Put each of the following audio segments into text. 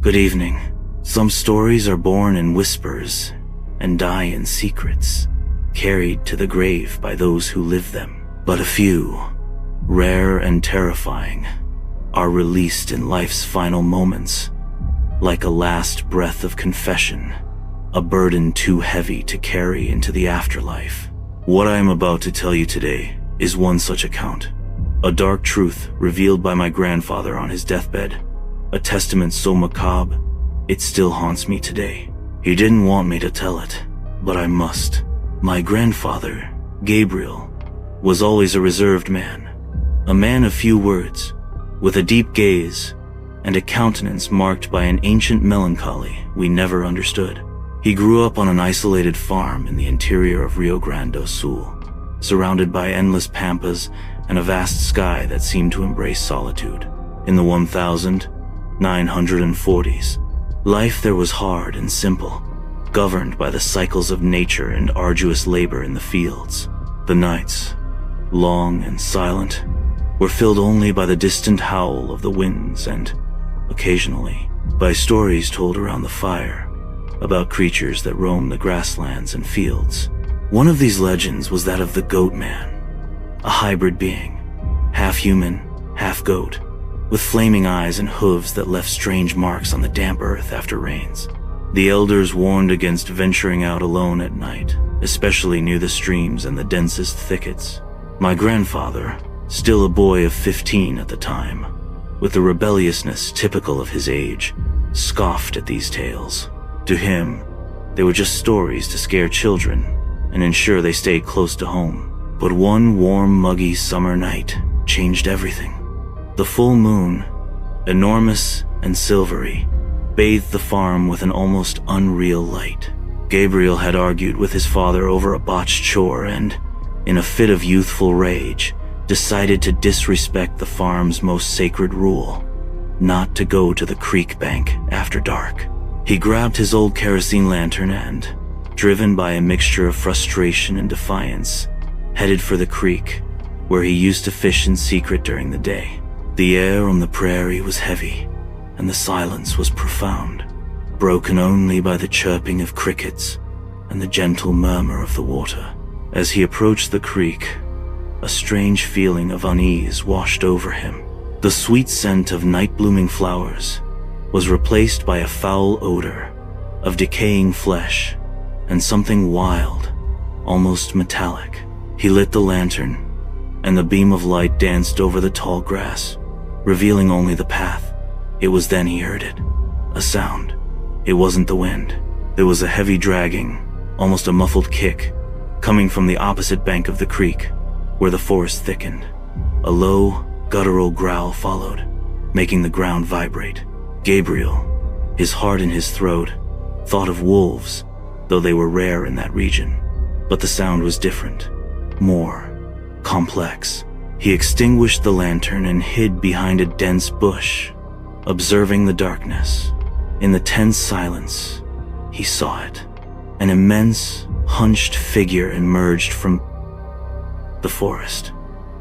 Good evening. Some stories are born in whispers and die in secrets, carried to the grave by those who live them. But a few, rare and terrifying, are released in life's final moments, like a last breath of confession, a burden too heavy to carry into the afterlife. What I am about to tell you today is one such account, a dark truth revealed by my grandfather on his deathbed, a testament so macabre, it still haunts me today. He didn't want me to tell it, but I must. My grandfather, Gabriel, was always a reserved man, a man of few words, with a deep gaze and a countenance marked by an ancient melancholy we never understood. He grew up on an isolated farm in the interior of Rio Grande do Sul, surrounded by endless pampas and a vast sky that seemed to embrace solitude. In the 1940s, life there was hard and simple, governed by the cycles of nature and arduous labor in the fields. The nights, long and silent, were filled only by the distant howl of the winds and, occasionally, by stories told around the fire about creatures that roam the grasslands and fields. One of these legends was that of the Goat Man, a hybrid being, half human, half goat, with flaming eyes and hooves that left strange marks on the damp earth after rains. The elders warned against venturing out alone at night, especially near the streams and the densest thickets. My grandfather, still a boy of 15 at the time, with the rebelliousness typical of his age, scoffed at these tales. To him, they were just stories to scare children and ensure they stayed close to home. But one warm, muggy summer night changed everything. The full moon, enormous and silvery, bathed the farm with an almost unreal light. Gabriel had argued with his father over a botched chore and, in a fit of youthful rage, decided to disrespect the farm's most sacred rule, not to go to the creek bank after dark. He grabbed his old kerosene lantern and, driven by a mixture of frustration and defiance, headed for the creek, where he used to fish in secret during the day. The air on the prairie was heavy, and the silence was profound, broken only by the chirping of crickets and the gentle murmur of the water. As he approached the creek, a strange feeling of unease washed over him. The sweet scent of night-blooming flowers was replaced by a foul odor of decaying flesh and something wild, almost metallic. He lit the lantern, and the beam of light danced over the tall grass, revealing only the path. It was then he heard it. A sound. It wasn't the wind. There was a heavy dragging, almost a muffled kick, coming from the opposite bank of the creek, where the forest thickened. A low, guttural growl followed, making the ground vibrate. Gabriel, his heart in his throat, thought of wolves, though they were rare in that region. But the sound was different, more complex. He extinguished the lantern and hid behind a dense bush, observing the darkness. In the tense silence, he saw it. An immense, hunched figure emerged from the forest,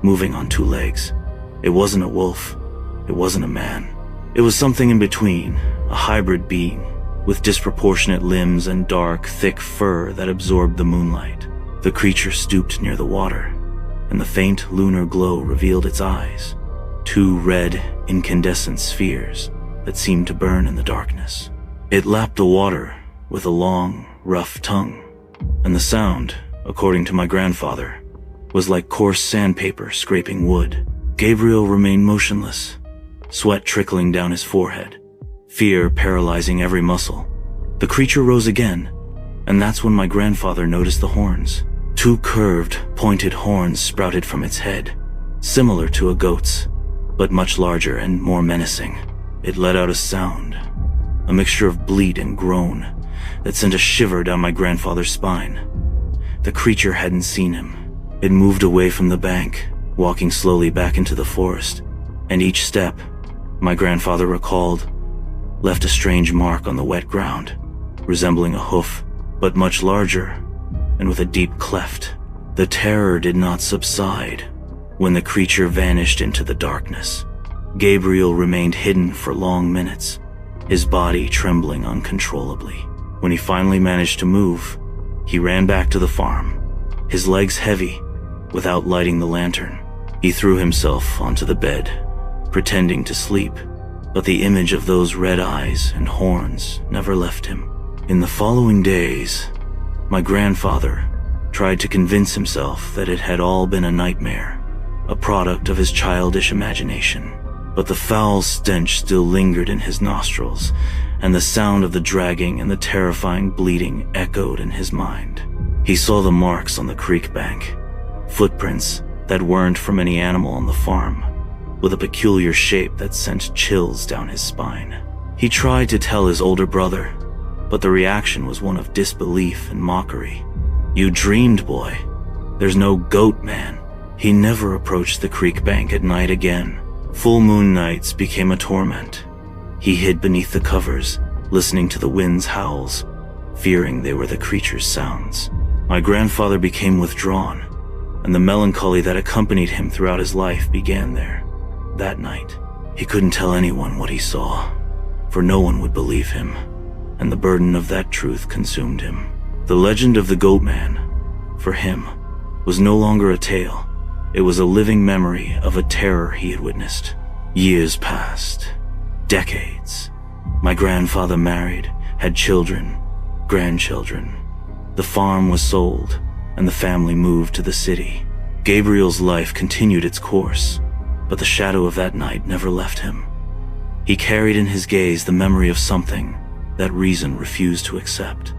moving on two legs. It wasn't a wolf. It wasn't a man. It was something in between, a hybrid being, with disproportionate limbs and dark, thick fur that absorbed the moonlight. The creature stooped near the water, and the faint lunar glow revealed its eyes, two red, incandescent spheres that seemed to burn in the darkness. It lapped the water with a long, rough tongue, and the sound, according to my grandfather, was like coarse sandpaper scraping wood. Gabriel remained motionless, sweat trickling down his forehead, fear paralyzing every muscle. The creature rose again, and that's when my grandfather noticed the horns. Two curved, pointed horns sprouted from its head, similar to a goat's, but much larger and more menacing. It let out a sound, a mixture of bleat and groan, that sent a shiver down my grandfather's spine. The creature hadn't seen him. It moved away from the bank, walking slowly back into the forest, and each step, my grandfather recalled, left a strange mark on the wet ground, resembling a hoof, but much larger and with a deep cleft. The terror did not subside when the creature vanished into the darkness. Gabriel remained hidden for long minutes, his body trembling uncontrollably. When he finally managed to move, he ran back to the farm, his legs heavy, without lighting the lantern. He threw himself onto the bed, pretending to sleep, but the image of those red eyes and horns never left him. In the following days, my grandfather tried to convince himself that it had all been a nightmare, a product of his childish imagination. But the foul stench still lingered in his nostrils, and the sound of the dragging and the terrifying bleating echoed in his mind. He saw the marks on the creek bank, footprints that weren't from any animal on the farm, with a peculiar shape that sent chills down his spine. He tried to tell his older brother, but the reaction was one of disbelief and mockery. "You dreamed, boy. There's no goat man." He never approached the creek bank at night again. Full moon nights became a torment. He hid beneath the covers, listening to the wind's howls, fearing they were the creature's sounds. My grandfather became withdrawn, and the melancholy that accompanied him throughout his life began there. That night, he couldn't tell anyone what he saw, for no one would believe him, and the burden of that truth consumed him. The legend of the goat man, for him, was no longer a tale. It was a living memory of a terror he had witnessed. Years passed. Decades. My grandfather married, had children, grandchildren. The farm was sold, and the family moved to the city. Gabriel's life continued its course, but the shadow of that night never left him. He carried in his gaze the memory of something that reason refused to accept.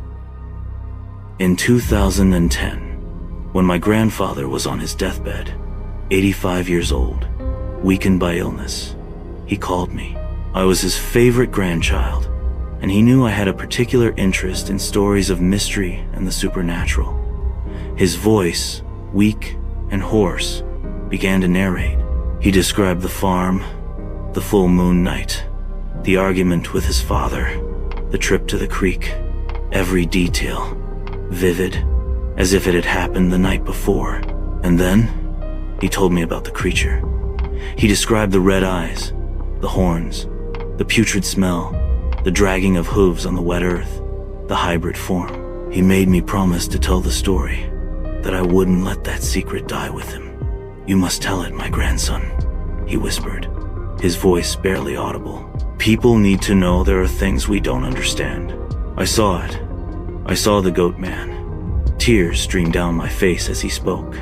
In 2010, when my grandfather was on his deathbed, 85 years old, weakened by illness, he called me. I was his favorite grandchild, and he knew I had a particular interest in stories of mystery and the supernatural. His voice, weak and hoarse, began to narrate. He described the farm, the full moon night, the argument with his father, the trip to the creek, every detail, vivid, as if it had happened the night before. And then, he told me about the creature. He described the red eyes, the horns, the putrid smell, the dragging of hooves on the wet earth, the hybrid form. He made me promise to tell the story, that I wouldn't let that secret die with him. "You must tell it, my grandson," he whispered, his voice barely audible. "People need to know there are things we don't understand." I saw it. I saw the goat man. Tears streamed down my face as he spoke.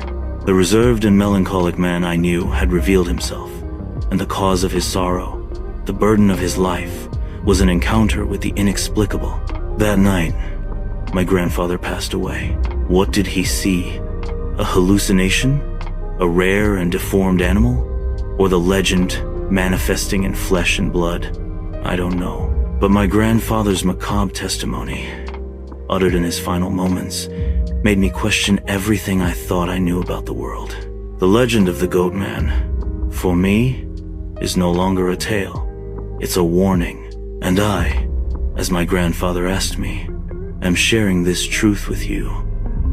The reserved and melancholic man I knew had revealed himself, and the cause of his sorrow, the burden of his life, was an encounter with the inexplicable. That night, my grandfather passed away. What did he see? A hallucination? A rare and deformed animal? Or the legend manifesting in flesh and blood? I don't know. But my grandfather's macabre testimony, uttered in his final moments, made me question everything I thought I knew about the world. The legend of the goat man, for me, is no longer a tale. It's a warning. And I, as my grandfather asked me, am sharing this truth with you.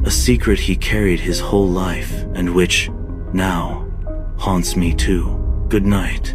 A secret he carried his whole life, and which, now, haunts me too. Good night.